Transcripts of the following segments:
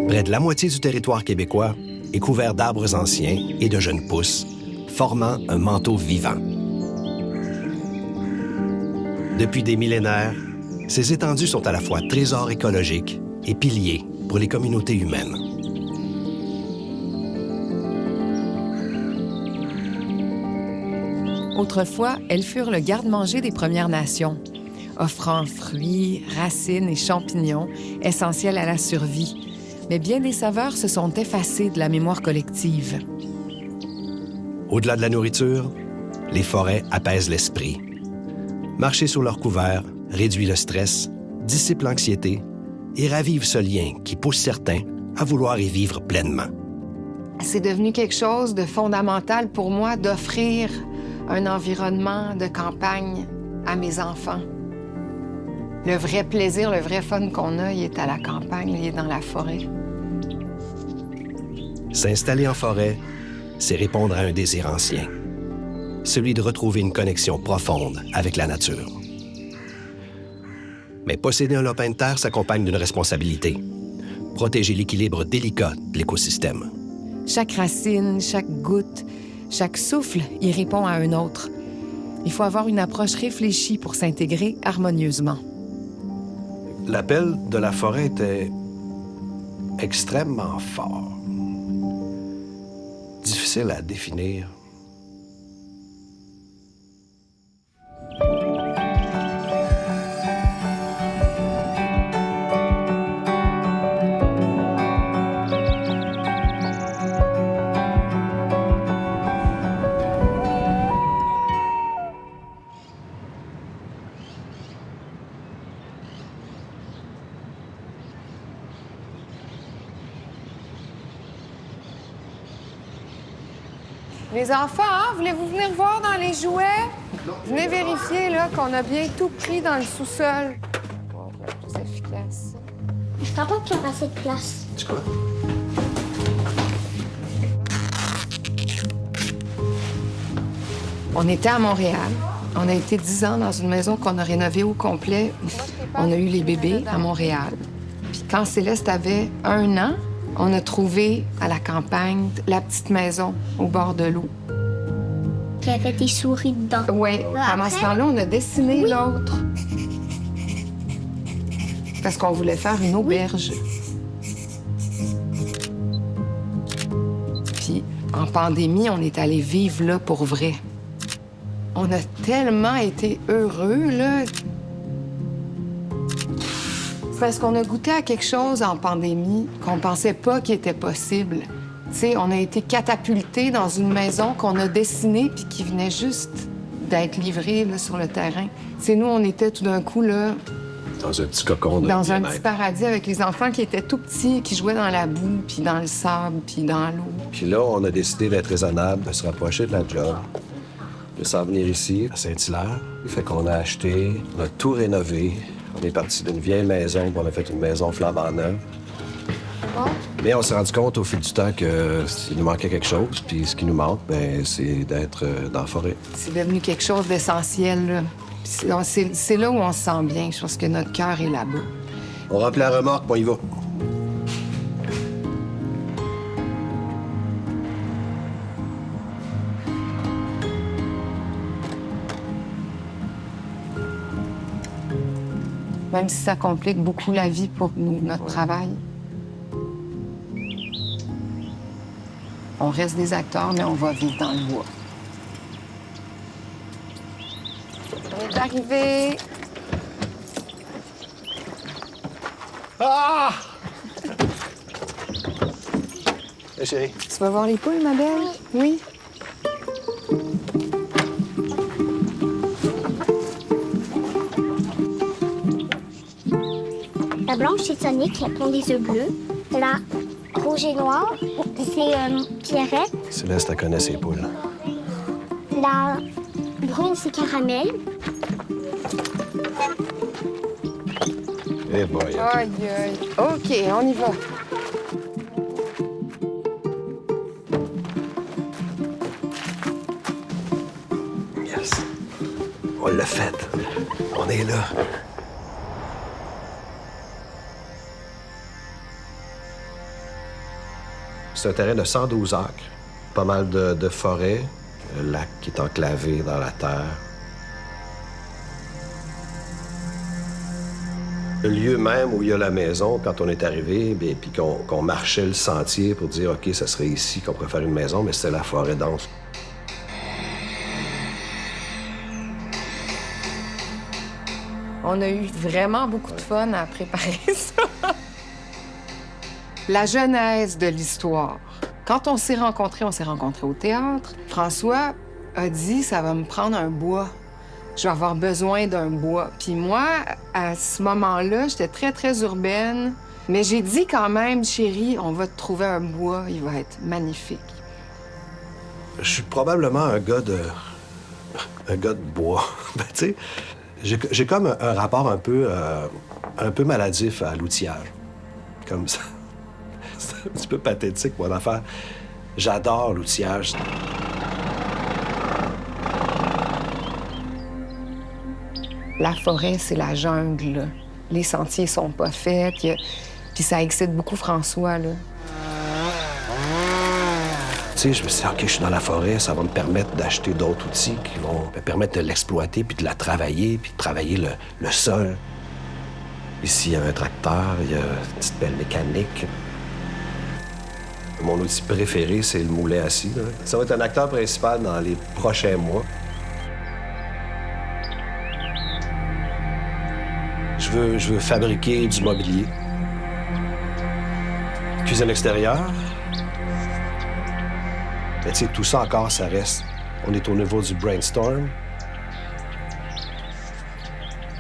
Près de la moitié du territoire québécois est couvert d'arbres anciens et de jeunes pousses, formant un manteau vivant. Depuis des millénaires, ces étendues sont à la fois trésors écologiques et piliers pour les communautés humaines. Autrefois, elles furent le garde-manger des Premières Nations, offrant fruits, racines et champignons essentiels à la survie. Mais bien des saveurs se sont effacées de la mémoire collective. Au-delà de la nourriture, les forêts apaisent l'esprit. Marcher sous leur couvert réduit le stress, dissipe l'anxiété et ravive ce lien qui pousse certains à vouloir y vivre pleinement. C'est devenu quelque chose de fondamental pour moi d'offrir un environnement de campagne à mes enfants. Le vrai plaisir, le vrai fun qu'on a, il est à la campagne, il est dans la forêt. S'installer en forêt, c'est répondre à un désir ancien, celui de retrouver une connexion profonde avec la nature. Mais posséder un lopin de terre s'accompagne d'une responsabilité, protéger l'équilibre délicat de l'écosystème. Chaque racine, chaque goutte, chaque souffle y répond à un autre. Il faut avoir une approche réfléchie pour s'intégrer harmonieusement. L'appel de la forêt était extrêmement fort. Difficile à définir. Les enfants, voulez-vous venir voir dans les jouets? Venez vérifier là, qu'on a bien tout pris dans le sous-sol. Bon, c'est efficace. Je crois pas qu'il y aura assez de place. Tu crois? On était à Montréal. On a été 10 ans dans une maison qu'on a rénovée au complet. On a eu les bébés à Montréal. Puis quand Céleste avait 1 an, on a trouvé à la campagne la petite maison au bord de l'eau. Il y avait des souris dedans. Oui, pendant ce temps-là, on a dessiné l'autre. Parce qu'on voulait faire une auberge. Puis, en pandémie, on est allé vivre là pour vrai. On a tellement été heureux, là. Parce qu'on a goûté à quelque chose en pandémie qu'on pensait pas qu'il était possible. Tu sais, on a été catapultés dans une maison qu'on a dessinée puis qui venait juste d'être livrée là, sur le terrain. Tu sais, nous, on était tout d'un coup, là... Dans un petit cocon de Dans un bien-être. petit paradis avec les enfants qui étaient tout petits, qui jouaient dans la boue, puis dans le sable, puis dans l'eau. Puis là, on a décidé d'être raisonnable, de se rapprocher de la job, de s'en venir ici, à Saint-Hilaire. Fait qu'on a acheté, on a tout rénové. On est parti d'une vieille maison, puis on a fait une maison flambant neuve. Bon. Mais on s'est rendu compte au fil du temps qu'il nous manquait quelque chose. Puis ce qui nous manque, ben, c'est d'être dans la forêt. C'est devenu quelque chose d'essentiel, là. Puis c'est là où on se sent bien. Je pense que notre cœur est là-bas. On remplit la remorque, puis on y va. Même si ça complique beaucoup la vie pour nous, notre travail. On reste des acteurs, mais on va vivre dans le bois. On est arrivé. Ah! Hey, chérie. Tu vas voir les poules, ma belle? Oui. La blanche, c'est Sonic, elle pond des œufs bleus. La rouge et noire, c'est Pierrette. Céleste, elle connaît ses poules. La brune, c'est Caramel. Eh boy, OK. Aïe, aïe. OK, on y va. Yes. On l'a fait. On est là. C'est un terrain de 112 acres, pas mal de forêt, un lac qui est enclavé dans la terre. Le lieu même où il y a la maison, quand on est arrivé, puis qu'on marchait le sentier pour dire « OK, ça serait ici qu'on pourrait faire une maison », mais c'était la forêt dense. On a eu vraiment beaucoup de fun à préparer ça. La genèse de l'histoire. Quand on s'est rencontrés au théâtre. François a dit « ça va me prendre un bois. Je vais avoir besoin d'un bois. » Puis moi, à ce moment-là, j'étais très, très urbaine. Mais j'ai dit quand même « Chérie, on va te trouver un bois. Il va être magnifique. » Je suis probablement un gars de bois. Ben, tu sais, j'ai comme un rapport un peu maladif à l'outillage. Comme ça. C'est un petit peu pathétique, mon affaire. J'adore l'outillage. La forêt, c'est la jungle, là. Les sentiers sont pas faits, puis ça excite beaucoup François, là. Tu sais, je me suis dit, OK, je suis dans la forêt, ça va me permettre d'acheter d'autres outils qui vont me permettre de l'exploiter, puis de la travailler, puis de travailler le sol. Ici, il y a un tracteur, il y a une petite pelle mécanique. Mon outil préféré, c'est le moulet assis, là. Ça va être un acteur principal dans les prochains mois. Je veux fabriquer du mobilier. Cuisine extérieure. Mais tu sais, tout ça encore, ça reste. On est au niveau du brainstorm.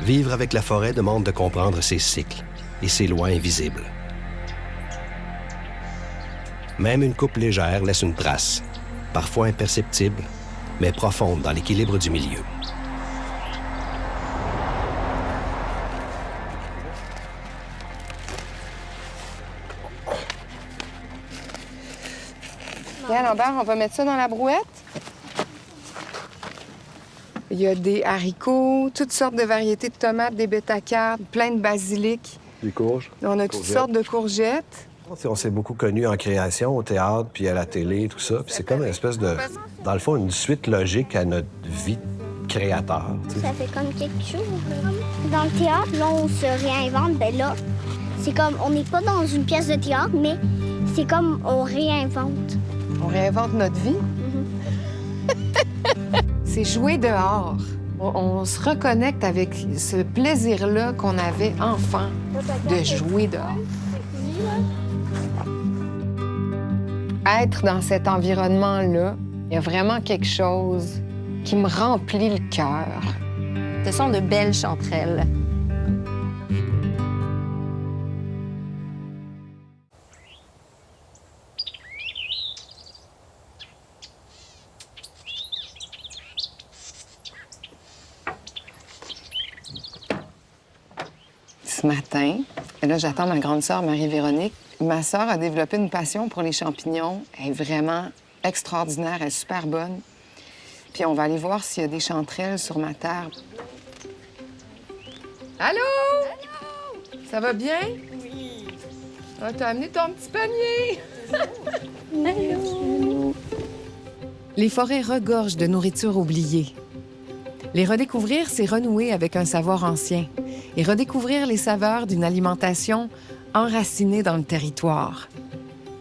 Vivre avec la forêt demande de comprendre ses cycles et ses lois invisibles. Même une coupe légère laisse une trace, parfois imperceptible, mais profonde dans l'équilibre du milieu. Bien, Lambert, on va mettre ça dans la brouette. Il y a des haricots, toutes sortes de variétés de tomates, des bêta-cardes, plein de basilic. Des courges. On a toutes sortes de courgettes. On s'est beaucoup connus en création, au théâtre, puis à la télé, tout ça. Puis c'est comme une espèce de, dans le fond, une suite logique à notre vie de créateur. T'sais. Ça fait comme quelque chose. Dans le théâtre, là, on se réinvente. Ben là, c'est comme, on n'est pas dans une pièce de théâtre, mais c'est comme on réinvente. On réinvente notre vie. C'est jouer dehors. On se reconnecte avec ce plaisir-là qu'on avait enfant de jouer dehors. Être dans cet environnement-là, il y a vraiment quelque chose qui me remplit le cœur. Ce sont de belles chanterelles. Ce matin, et là, j'attends ma grande sœur Marie-Véronique. Ma sœur a développé une passion pour les champignons. Elle est vraiment extraordinaire, elle est super bonne. Puis on va aller voir s'il y a des chanterelles sur ma terre. Allô? Allô? Ça va bien? Oui. Ah, t'as amené ton petit panier? Allô? Les forêts regorgent de nourriture oubliée. Les redécouvrir, c'est renouer avec un savoir ancien et redécouvrir les saveurs d'une alimentation enracinée dans le territoire.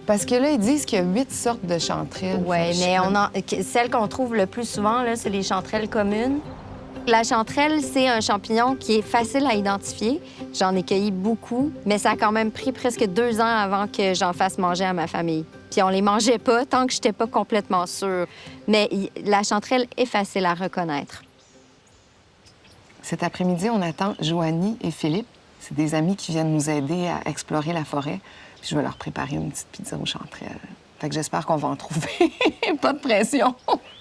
Parce que là, ils disent qu'il y a 8 sortes de chanterelles. Oui, mais celle qu'on trouve le plus souvent, là, c'est les chanterelles communes. La chanterelle, c'est un champignon qui est facile à identifier. J'en ai cueilli beaucoup, mais ça a quand même pris presque 2 ans avant que j'en fasse manger à ma famille. Puis on les mangeait pas tant que j'étais pas complètement sûre. Mais la chanterelle est facile à reconnaître. Cet après-midi, on attend Joanie et Philippe. C'est des amis qui viennent nous aider à explorer la forêt. Puis je vais leur préparer une petite pizza aux chanterelles. Fait que j'espère qu'on va en trouver. Pas de pression.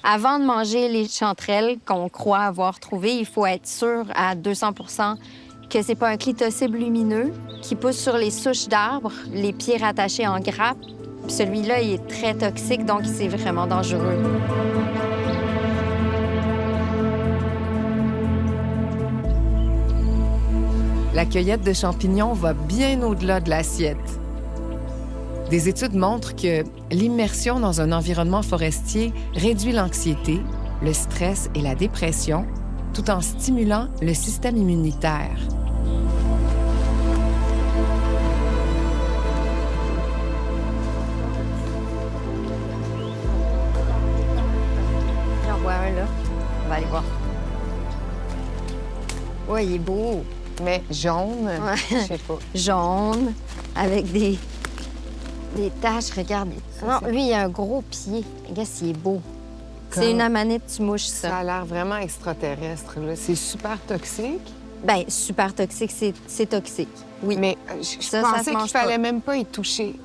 Avant de manger les chanterelles qu'on croit avoir trouvées, il faut être sûr à 200 % que c'est pas un clitocybe lumineux qui pousse sur les souches d'arbres, les pieds rattachés en grappe. Puis celui-là, il est très toxique, donc c'est vraiment dangereux. La cueillette de champignons va bien au-delà de l'assiette. Des études montrent que l'immersion dans un environnement forestier réduit l'anxiété, le stress et la dépression, tout en stimulant le système immunitaire. J'en vois un, là. On va aller voir. Ouais, il est beau. Mais jaune, Ouais. je sais pas. Jaune, avec des taches, regarde. Non, lui, il a un gros pied. Regarde s'il est beau. C'est une amanite, tu mouches Ça ça. a l'air vraiment extraterrestre, là. C'est super toxique. Bien, super toxique, c'est toxique. Oui. Mais je Ça se pensais qu'il mange fallait pas. même pas y toucher.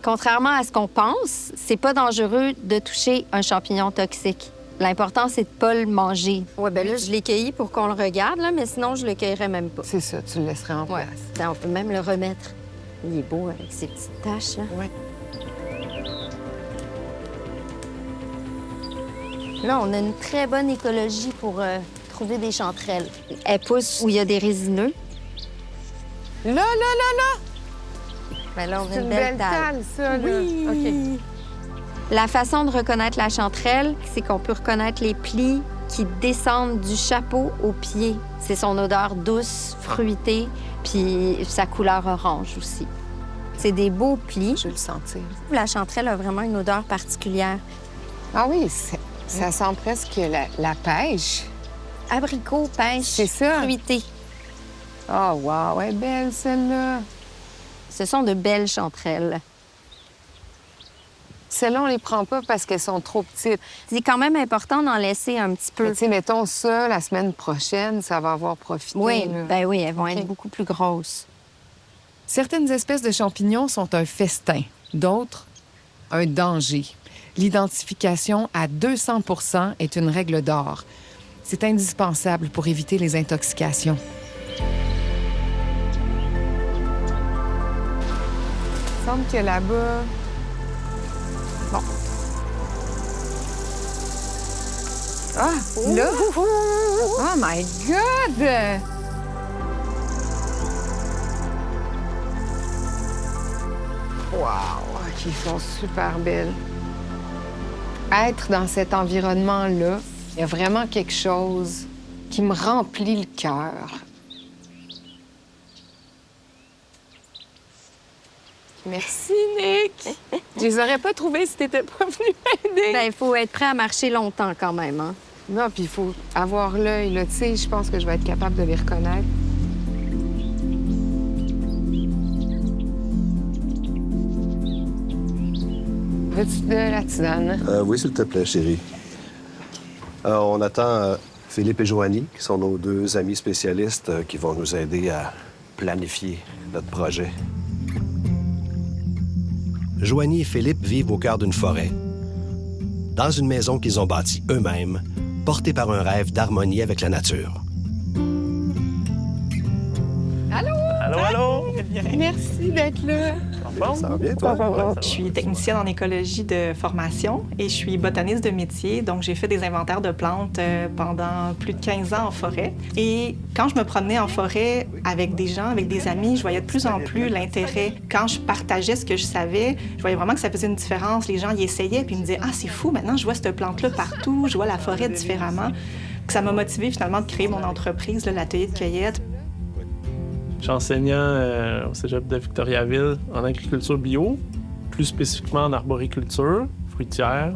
Contrairement à ce qu'on pense, c'est pas dangereux de toucher un champignon toxique. L'important, c'est de pas le manger. Ouais, ben là, je l'ai cueilli pour qu'on le regarde, là, mais sinon, je le cueillerais même pas. C'est ça, tu le laisserais en Ouais. place. Attends, on peut même le remettre. Il est beau avec ses petites taches, là. Ouais. Là, on a une très bonne écologie pour trouver des chanterelles. Elles poussent où il y a des résineux. Là! Ben là, on a C'est une une belle belle talle. talle, ça, là. OK. La façon de reconnaître la chanterelle, c'est qu'on peut reconnaître les plis qui descendent du chapeau au pied. C'est son odeur douce, fruitée, puis sa couleur orange aussi. C'est des beaux plis. Je vais le sentir. La chanterelle a vraiment une odeur particulière. Ah oui, ça sent presque la pêche. Abricot, pêche, C'est ça. fruité. Oh, wow, elle est belle, celle-là. Ce sont de belles chanterelles. Celles-là, on les prend pas parce qu'elles sont trop petites. C'est quand même important d'en laisser un petit peu. Mais tu sais, mettons ça, la semaine prochaine, ça va avoir profité. Oui, là. ben oui, elles vont OK. être beaucoup plus grosses. Certaines espèces de champignons sont un festin, d'autres, un danger. L'identification à 200 % est une règle d'or. C'est indispensable pour éviter les intoxications. Il semble que là-bas... Bon. Ah, là! Oh my God! Wow! Qui sont super belles. Être dans cet environnement-là, il y a vraiment quelque chose qui me remplit le cœur. Merci, Nick! Je les aurais pas trouvés si t'étais pas venu m'aider. Ben, il faut être prêt à marcher longtemps quand même, hein? Non, puis il faut avoir l'œil, là. Tu sais, je pense que je vais être capable de les reconnaître. Veux-tu de la tisane? Oui, s'il te plaît, chérie. On attend Philippe et Joanie, qui sont nos deux amis spécialistes qui vont nous aider à planifier notre projet. Joanie et Philippe vivent au cœur d'une forêt, dans une maison qu'ils ont bâtie eux-mêmes, portée par un rêve d'harmonie avec la nature. Allô? Allô, allô? Merci d'être là. Bon. Ça va bien, toi? Je suis technicienne en écologie de formation et je suis botaniste de métier. Donc, j'ai fait des inventaires de plantes pendant plus de 15 ans en forêt. Et quand je me promenais en forêt avec des gens, avec des amis, je voyais de plus en plus l'intérêt. Quand je partageais ce que je savais, je voyais vraiment que ça faisait une différence. Les gens y essayaient puis ils me disaient « Ah, c'est fou, maintenant je vois cette plante-là partout, je vois la forêt différemment. » Ça m'a motivée finalement de créer mon entreprise, là, l'atelier de cueillette. Je suis enseignant au cégep de Victoriaville en agriculture bio, plus spécifiquement en arboriculture fruitière.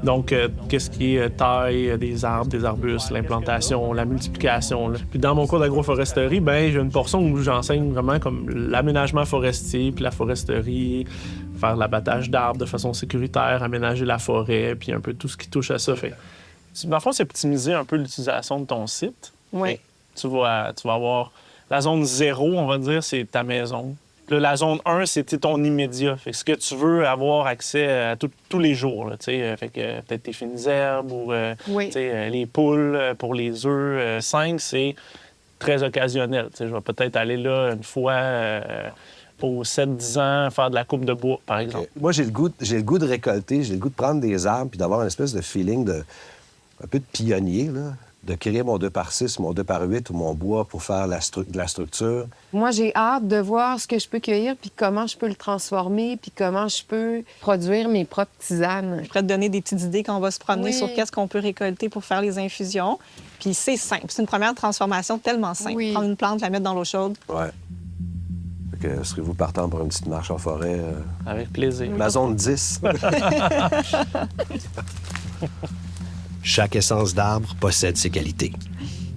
Donc, qu'est-ce qui est taille des arbres, des arbustes, l'implantation, la multiplication. Là. Puis dans mon cours d'agroforesterie, ben j'ai une portion où j'enseigne vraiment comme l'aménagement forestier, puis la foresterie, faire l'abattage d'arbres de façon sécuritaire, aménager la forêt, puis un peu tout ce qui touche à ça. Fait. Dans le fond, c'est optimiser un peu l'utilisation de ton site. Oui. Tu vas avoir la zone 0, on va dire, c'est ta maison. Là, la zone 1, c'était ton immédiat. Fait que ce que tu veux avoir accès à tous les jours. Là, fait que peut-être tes fines herbes ou Oui. les poules pour les œufs. 5, c'est très occasionnel. Je vais peut-être aller là une fois aux 7-10 ans faire de la coupe de bois, par exemple. Moi, j'ai le goût de récolter, j'ai le goût de prendre des arbres puis d'avoir une espèce de feeling un peu de pionnier, là. de créer mon 2x6, mon 2x8 ou mon bois pour faire de la structure. Moi, j'ai hâte de voir ce que je peux cueillir, puis comment je peux le transformer, puis comment je peux produire mes propres tisanes. Je pourrais te donner des petites idées quand on va se promener Oui. sur qu'est-ce qu'on peut récolter pour faire les infusions. Puis c'est simple. C'est une première transformation tellement simple. Oui. Prendre une plante, la mettre dans l'eau chaude. Ouais. Fait que, serez-vous partant pour une petite marche en forêt? Avec plaisir. Ma zone 10. Chaque essence d'arbre possède ses qualités.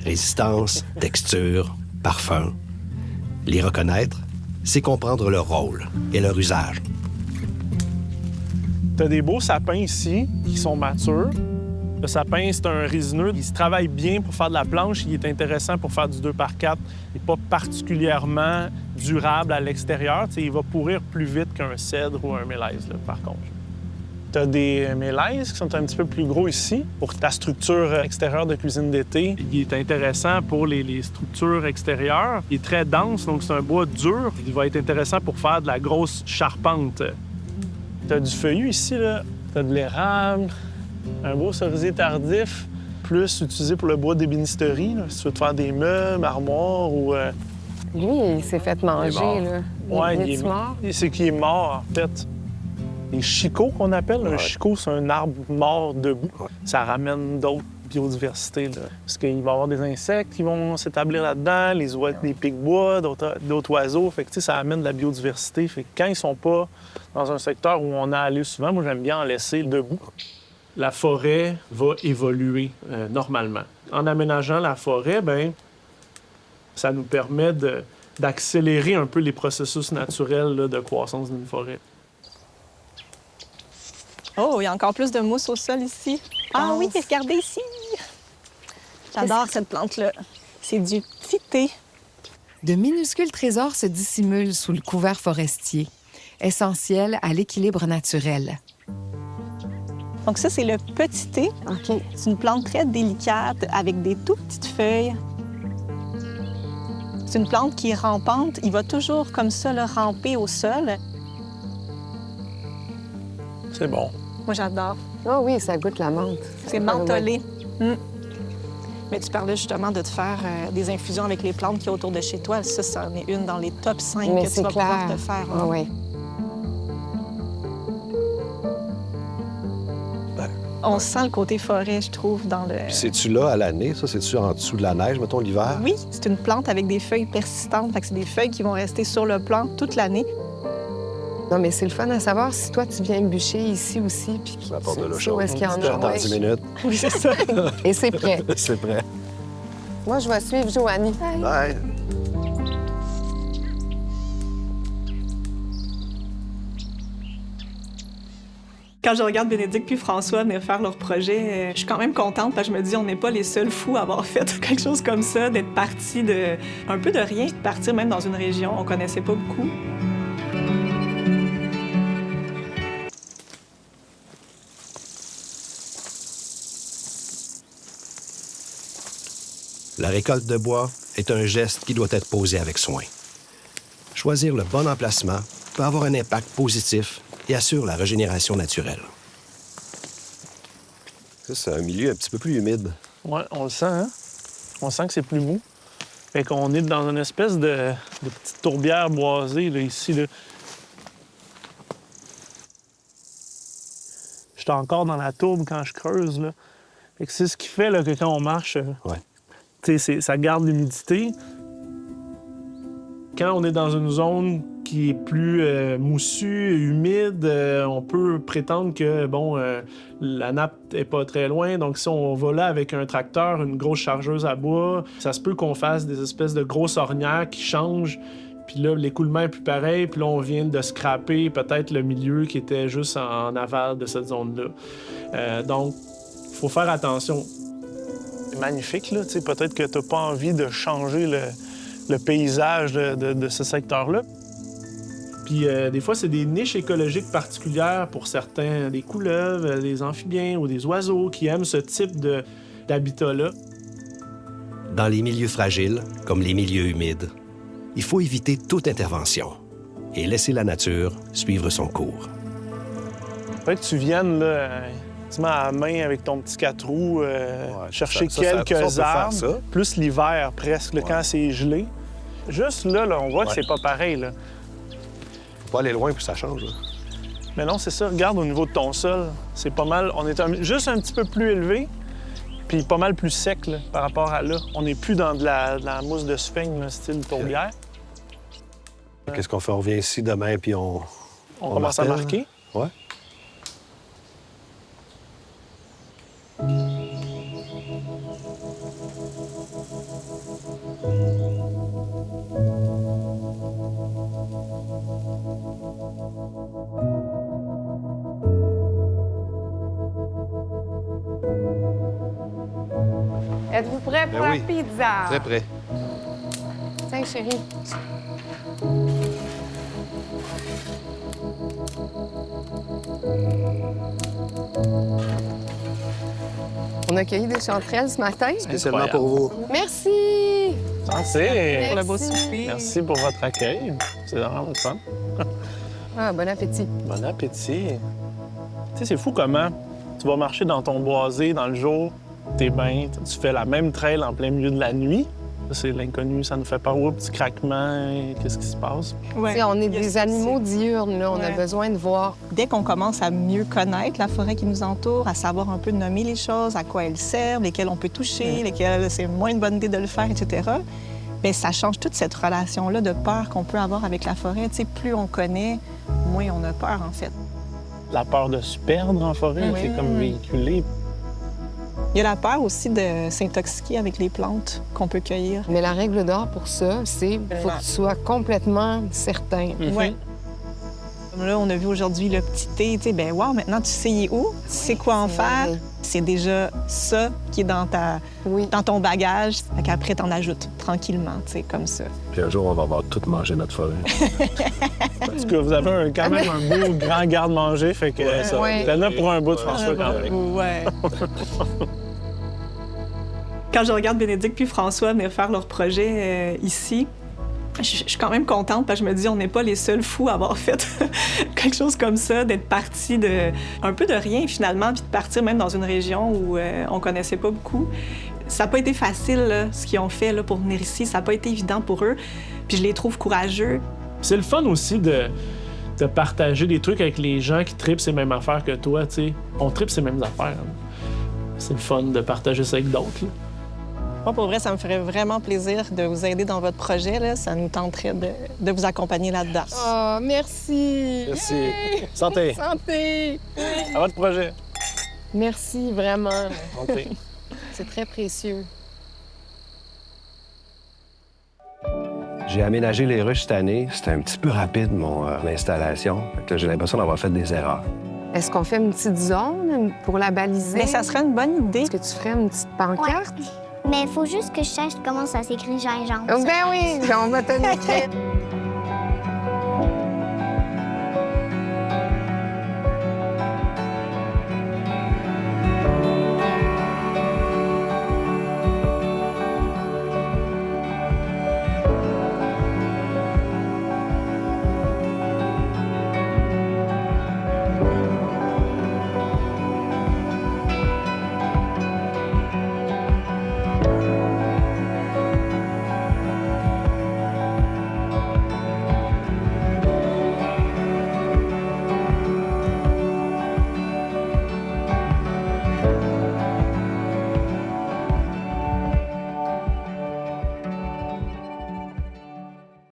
Résistance, texture, parfum. Les reconnaître, c'est comprendre leur rôle et leur usage. T'as des beaux sapins ici qui sont matures. Le sapin, c'est un résineux. Il se travaille bien pour faire de la planche. Il est intéressant pour faire du 2x4. Il n'est pas particulièrement durable à l'extérieur. T'sais, il va pourrir plus vite qu'un cèdre ou un mélèze, là, par contre. T'as des mélèzes qui sont un petit peu plus gros ici pour ta structure extérieure de cuisine d'été. Il est intéressant pour les structures extérieures. Il est très dense, donc c'est un bois dur. Il va être intéressant pour faire de la grosse charpente. T'as du feuillu ici, là. T'as de l'érable, un beau cerisier tardif, plus utilisé pour le bois d'ébénisterie, là, si tu veux te faire des meubles, armoires ou... Lui, il s'est fait manger, mort. là. Ouais, il est mort? C'est qu'il est mort, en fait. Les chicots qu'on appelle, un Ouais. chicot, c'est un arbre mort debout. Ouais. Ça ramène d'autres biodiversités, là. Parce qu'il va y avoir des insectes qui vont s'établir là-dedans, des pics-bois, d'autres oiseaux. Fait que, tu sais, ça amène de la biodiversité. Fait que quand ils sont pas dans un secteur où on a allé souvent, moi, j'aime bien en laisser debout. La forêt va évoluer normalement. En aménageant la forêt, bien, ça nous permet d'accélérer un peu les processus naturels là, de croissance d'une forêt. Oh, il y a encore plus de mousse au sol ici. Ah oui, regardez ici. J'adore cette plante-là. C'est du petit thé. De minuscules trésors se dissimulent sous le couvert forestier, essentiel à l'équilibre naturel. Donc ça, c'est le petit thé. OK. C'est une plante très délicate avec des tout petites feuilles. C'est une plante qui est rampante. Il va toujours comme ça le ramper au sol. C'est bon. Moi, j'adore. Ah oui, ça goûte la menthe. C'est mentholé. Mais tu parlais justement de te faire des infusions avec les plantes qu'il y a autour de chez toi. Ça en est une dans les top 5 Mais que tu c'est vas clair. pouvoir te faire. Ah oui. On sent le côté forêt, je trouve, dans le... Puis c'est-tu là à l'année? Ça, c'est-tu en dessous de la neige, mettons, l'hiver? Oui, c'est une plante avec des feuilles persistantes. Fait que c'est des feuilles qui vont rester sur le plant toute l'année. Non, mais c'est le fun à savoir si toi, tu viens bûcher ici aussi, puis Ça apporte de l'eau tu sais chaude. où est-ce qu'il y en Tu a. attends ouais. 10 minutes. Oui, c'est ça. Et c'est prêt. C'est prêt. Moi, je vais suivre Joanie. Ouais. Quand je regarde Bénédicte puis François venir faire leur projet, je suis quand même contente parce que je me dis on n'est pas les seuls fous à avoir fait quelque chose comme ça, d'être parti de un peu de rien, de partir même dans une région on connaissait pas beaucoup. La récolte de bois est un geste qui doit être posé avec soin. Choisir le bon emplacement peut avoir un impact positif et assure la régénération naturelle. Ça, c'est un milieu un petit peu plus humide. Ouais, on le sent, hein? On sent que c'est plus mou. Fait qu'on est dans une espèce de petite tourbière boisée, là, ici, là. J'étais encore dans la tourbe quand je creuse, là. Fait que c'est ce qui fait, là, que quand on marche, Ouais. tu sais, ça garde l'humidité. Quand on est dans une zone qui est plus moussue, humide, on peut prétendre que, bon, la nappe est pas très loin. Donc, si on va là avec un tracteur, une grosse chargeuse à bois, ça se peut qu'on fasse des espèces de grosses ornières qui changent. Puis là, l'écoulement est plus pareil. Puis là, on vient de scraper peut-être le milieu qui était juste en aval de cette zone-là. Donc, il faut faire attention. C'est magnifique, là. Tu sais, peut-être que tu n'as pas envie de changer le paysage de ce secteur-là. Puis des fois, c'est des niches écologiques particulières pour certains, des couleuvres, des amphibiens ou des oiseaux qui aiment ce type d'habitat-là. Dans les milieux fragiles, comme les milieux humides, il faut éviter toute intervention et laisser la nature suivre son cours. Peut-être que tu viennes là, Tu mets à la main avec ton petit 4 roues, chercher ça, quelques ça, on peut faire arbres, ça. plus l'hiver presque, là, quand c'est gelé. Juste là, on voit que c'est pas pareil. Là. Faut pas aller loin puis ça change. Là. Mais non, c'est ça. Regarde au niveau de ton sol, c'est pas mal. On est juste un petit peu plus élevé, puis pas mal plus sec là, par rapport à là. On n'est plus dans de la mousse de sphagne, là, style tourbière. Qu'est-ce qu'on fait? On vient ici demain puis on commence à marquer. Ouais. Êtes-vous prêts pour Ben la oui. pizza? Très près. Tiens, chérie. On a cueilli des chanterelles ce matin. Spécialement Incroyable. pour vous. Merci! Merci. Merci. Pour le beau souper. Merci pour votre accueil. C'est vraiment le fun. Ah, bon appétit. Bon appétit. Tu sais, c'est fou comment tu vas marcher dans ton boisé dans le jour, t'es bien, tu fais la même trail en plein milieu de la nuit. Ça, c'est l'inconnu, ça nous fait peur. Oups, petit craquement, qu'est-ce qui se passe? Ouais. Tu sais, on est Il y a des ça animaux aussi. diurnes, là. On a Ouais. besoin de voir. Dès qu'on commence à mieux connaître la forêt qui nous entoure, à savoir un peu nommer les choses, à quoi elles servent, lesquelles on peut toucher, lesquelles c'est moins une bonne idée de le faire, etc., bien, ça change toute cette relation-là de peur qu'on peut avoir avec la forêt. Tu sais, plus on connaît, moins on a peur, en fait. La peur de se perdre en forêt, Oui. qui est comme véhiculée. Il y a la peur aussi de s'intoxiquer avec les plantes qu'on peut cueillir. Mais la règle d'or pour ça, c'est qu'il faut que tu sois complètement certain. Ouais. Comme là, on a vu aujourd'hui le petit thé, tu sais, ben wow, maintenant tu sais il est où, tu sais quoi en faire. C'est déjà ça qui est dans ton bagage. Fait qu'après, t'en ajoutes tranquillement, tu sais, comme ça. Puis un jour, on va avoir tout mangé notre forêt. Parce que vous avez quand même un beau grand garde-manger, fait que ça, Ouais. t'en as pour un bout de François quand même. Ouais. Quand je regarde Bénédicte puis François venir faire leur projet ici, je suis quand même contente parce que je me dis on n'est pas les seuls fous à avoir fait quelque chose comme ça, d'être parti de un peu de rien finalement, puis de partir même dans une région où on connaissait pas beaucoup. Ça n'a pas été facile là, ce qu'ils ont fait là, pour venir ici, ça n'a pas été évident pour eux, puis je les trouve courageux. C'est le fun aussi de partager des trucs avec les gens qui trippent ces mêmes affaires que toi, tu sais. On trippe ces mêmes affaires. Hein. C'est le fun de partager ça avec d'autres. là. Moi, pour vrai, ça me ferait vraiment plaisir de vous aider dans votre projet. Là. Ça nous tenterait de vous accompagner là-dedans. Oh, merci! Merci. Santé. Santé! À votre projet. Merci, vraiment. Santé. C'est très précieux. J'ai aménagé les ruches cette année. C'était un petit peu rapide, mon installation. Fait que là, j'ai l'impression d'avoir fait des erreurs. Est-ce qu'on fait une petite zone pour la baliser? Mais ça serait une bonne idée. Est-ce que tu ferais une petite pancarte? Mais il faut juste que je sache comment ça s'écrit gingembre. Oh, ben oui, on va te l'écrire.